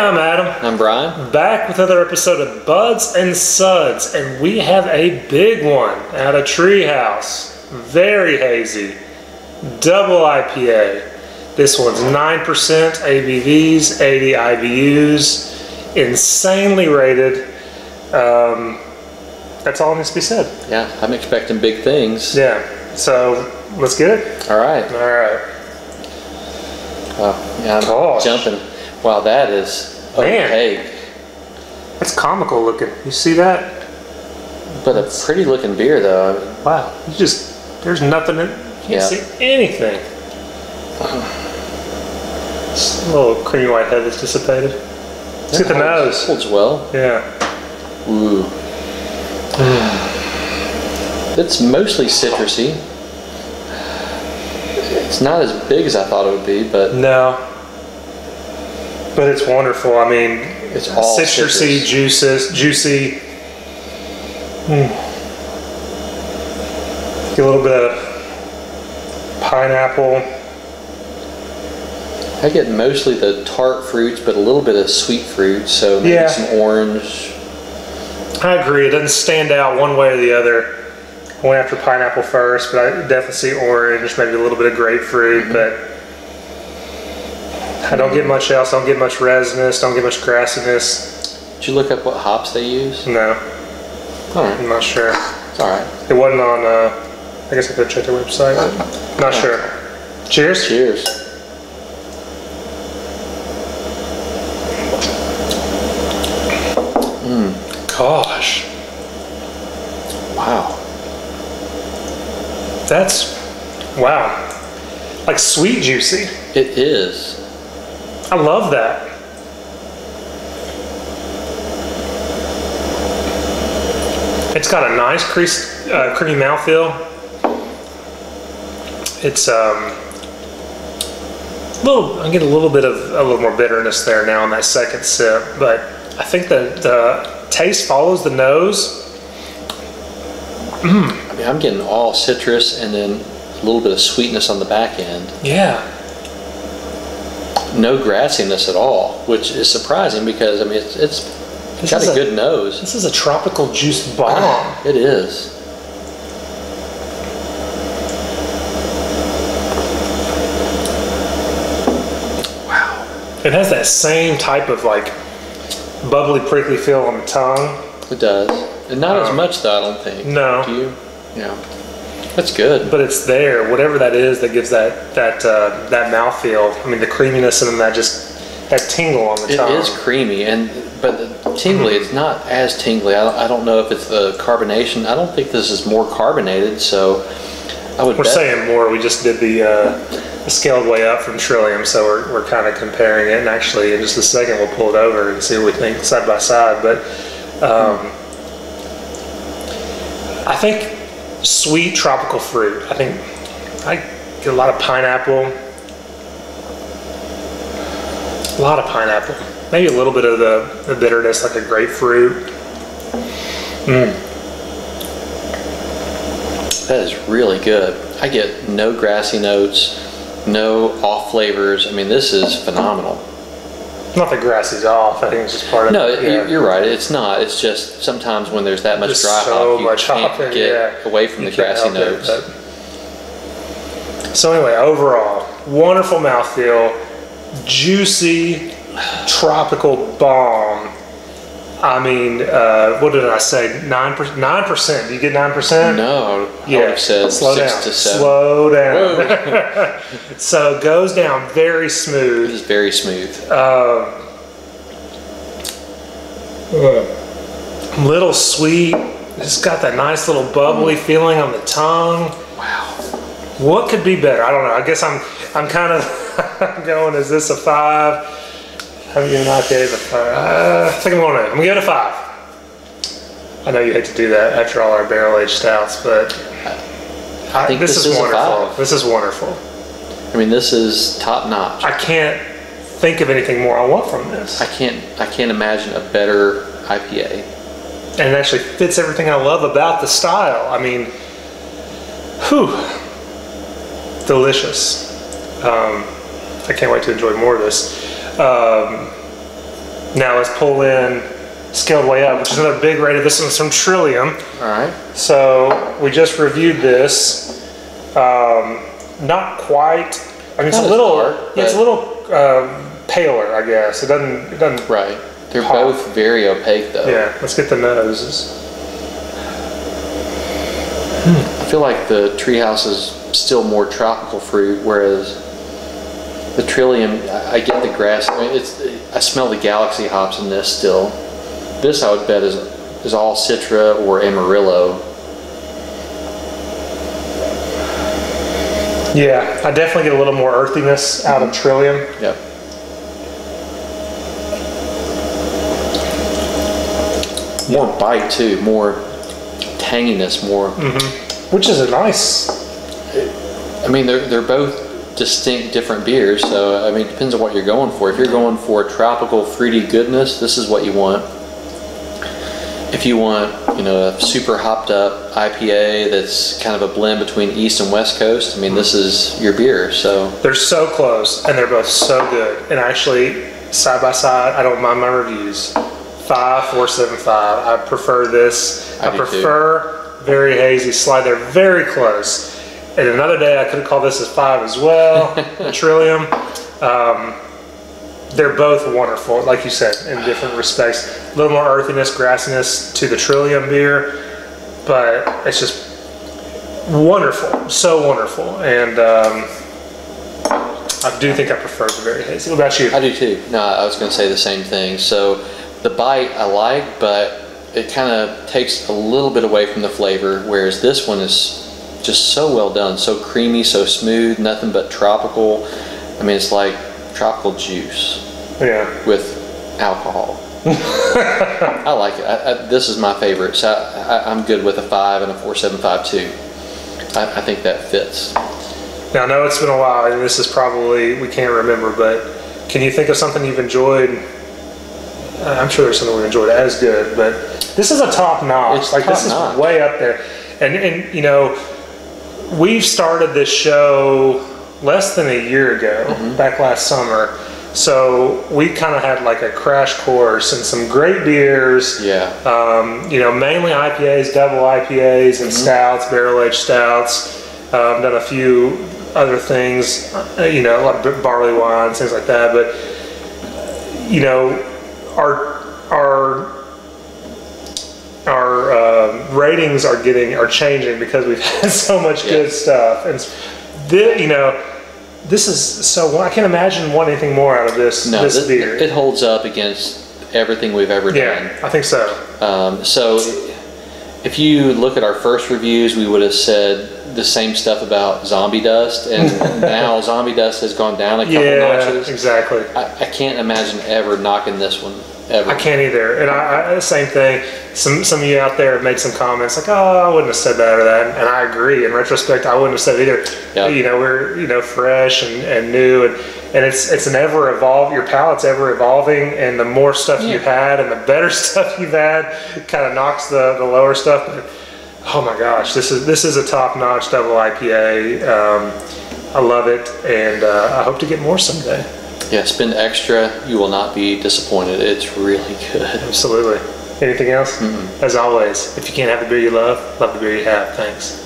I'm Adam. I'm Bryan. Back with another episode of Buds and Suds, and we have a big one out of Treehouse. Very hazy. Double IPA. This one's 9% ABVs, 80 IBUs, insanely rated. That's all that needs to be said. Yeah, I'm expecting big things. Yeah, so let's get it. All right. All right. Yeah, I'm jumping. Wow, that is opaque. That's comical looking. You see that? But a pretty looking beer, though. Wow. There's nothing in it. You can't see anything. Just a little creamy white head that's dissipated. Let's get the nose. Holds well. Yeah. Ooh. It's mostly citrusy. It's not as big as I thought it would be, but no. But it's wonderful. I mean, it's all citrusy, juicy. Get a little bit of pineapple. I get mostly the tart fruits, but a little bit of sweet fruit. So maybe some orange. I agree. It doesn't stand out one way or the other. I went after pineapple first, but I definitely see orange, maybe a little bit of grapefruit, but I don't get much else. I don't get much resinous, don't get much grassiness. Did you look up what hops they use? No. All right. I'm not sure. It's all right. It wasn't on, I guess I could check their website. Not sure. Cheers. Cheers. Gosh. Wow. That's, wow. Like sweet juicy. It is. I love that. It's got a nice creamy mouthfeel. It's I get a little more bitterness there now in that second sip, but I think the taste follows the nose. I mean, I'm getting all citrus and then a little bit of sweetness on the back end. Yeah. No grassiness at all, which is surprising because I mean it's got a good nose. This is a tropical juice bomb. It is. Wow. It has that same type of like bubbly, prickly feel on the tongue. It does. And not as much though, I don't think. No. Do you? Yeah. That's good. But it's there. Whatever that is that gives that mouthfeel. I mean, the creaminess and then that tingle on the tongue. It is creamy, but the tingly, it's not as tingly. I don't know if it's the carbonation. I don't think this is more carbonated, so I would. We're saying more. We just did the scaled way up from Trillium, so we're kind of comparing it. And actually, in just a second, we'll pull it over and see what we think side by side. But I think sweet tropical fruit. I think I get a lot of pineapple. A lot of pineapple. Maybe a little bit of the bitterness, like a grapefruit. That is really good. I get no grassy notes, no off flavors. I mean, this is phenomenal. Not that grassy's off. I think it's just part of it. No, you're right. It's not. It's just sometimes when there's that much dry hop, you can't get away from the grassy notes. So anyway, overall, wonderful mouthfeel, juicy, tropical bomb. I mean, what did I say? 9%. Do you get 9%? No, I would have said 6 to 7. Slow down. So it goes down very smooth. It is very smooth. Little sweet. It's got that nice little bubbly feeling on the tongue. Wow. What could be better? I don't know. I guess I'm kind of going. Is this a 5? I'm giving IPAs a 5. I think I'm going to give it a 5. I know you hate to do that after all our barrel-aged stouts, but I think this is wonderful. This is wonderful. I mean, this is top notch. I can't think of anything more I want from this. I can't imagine a better IPA. And it actually fits everything I love about the style. I mean, whew, delicious. I can't wait to enjoy more of this. Now let's pull in Scaled Way Up, which is another big rated. This one's from Trillium. All right. So we just reviewed this. Not quite. I mean, it's a little dark, yeah, it's a little paler, I guess. It doesn't. Right. They're pop. both very opaque, though. Yeah. Let's get the noses. I feel like the Treehouse is still more tropical fruit, whereas the Trillium, I get the grass. I mean, I smell the Galaxy hops in this still. This, I would bet, is all Citra or Amarillo. Yeah, I definitely get a little more earthiness out of Trillium. Yep. More bite too, more tanginess, more. Which is a nice. I mean, they're both distinct, different beers. So I mean, it depends on what you're going for. If you're going for tropical, fruity goodness, this is what you want. If you want, you know, a super hopped up IPA that's kind of a blend between East and West Coast, I mean, this is your beer. So They're so close, and they're both so good. And actually, side by side, I don't mind my reviews. 5, 4, 7, 5. I prefer this. I prefer Very Hazy Slide. They're very close. And another day, I could have called this as 5 as well. The Trillium. They're both wonderful, like you said, in different respects. A little more earthiness, grassiness to the Trillium beer, but it's just wonderful, so wonderful. And I do think I prefer the Very Hazy. What about you? I do too. No, I was going to say the same thing. So the bite I like, but it kind of takes a little bit away from the flavor, whereas this one is just so well done, so creamy, so smooth, nothing but tropical. I mean, it's like tropical juice with alcohol. I like it. This is my favorite, so I'm good with a 5 and a 4.75 too. I think that fits. Now I know it's been a while, and this is probably, we can't remember, but can you think of something you've enjoyed? I'm sure there's something we enjoyed as good, but this is a top notch. It's like this is way up there. And you know, we've started this show less than a year ago, back last summer. So we kind of had like a crash course and some great beers. Yeah. You know, mainly IPAs, double IPAs, and stouts, barrel-aged stouts. Done a few other things, you know, like barley wines, things like that. But you know, our ratings are changing because we've had so much good stuff. And you know, this is so. I can't imagine wanting anything more out of this beer. It holds up against everything we've ever done. Yeah, I think so. So if you look at our first reviews, we would have said the same stuff about Zombie Dust, and now Zombie Dust has gone down a couple notches. Exactly. I can't imagine ever knocking this one. Ever. I can't either. And I same thing. Some of you out there have made some comments like, "Oh, I wouldn't have said that or that," and I agree. In retrospect, I wouldn't have said it either. Yep. You know, we're fresh and new, and it's an ever evolving. Your palate's ever evolving, and the more stuff you've had and the better stuff you've had, kind of knocks the lower stuff. But, oh my gosh, this is a top notch double IPA. I love it, and I hope to get more someday. Yeah, spend extra. You will not be disappointed. It's really good. Absolutely. Anything else? As always, if you can't have the beer you love the beer you have. Thanks.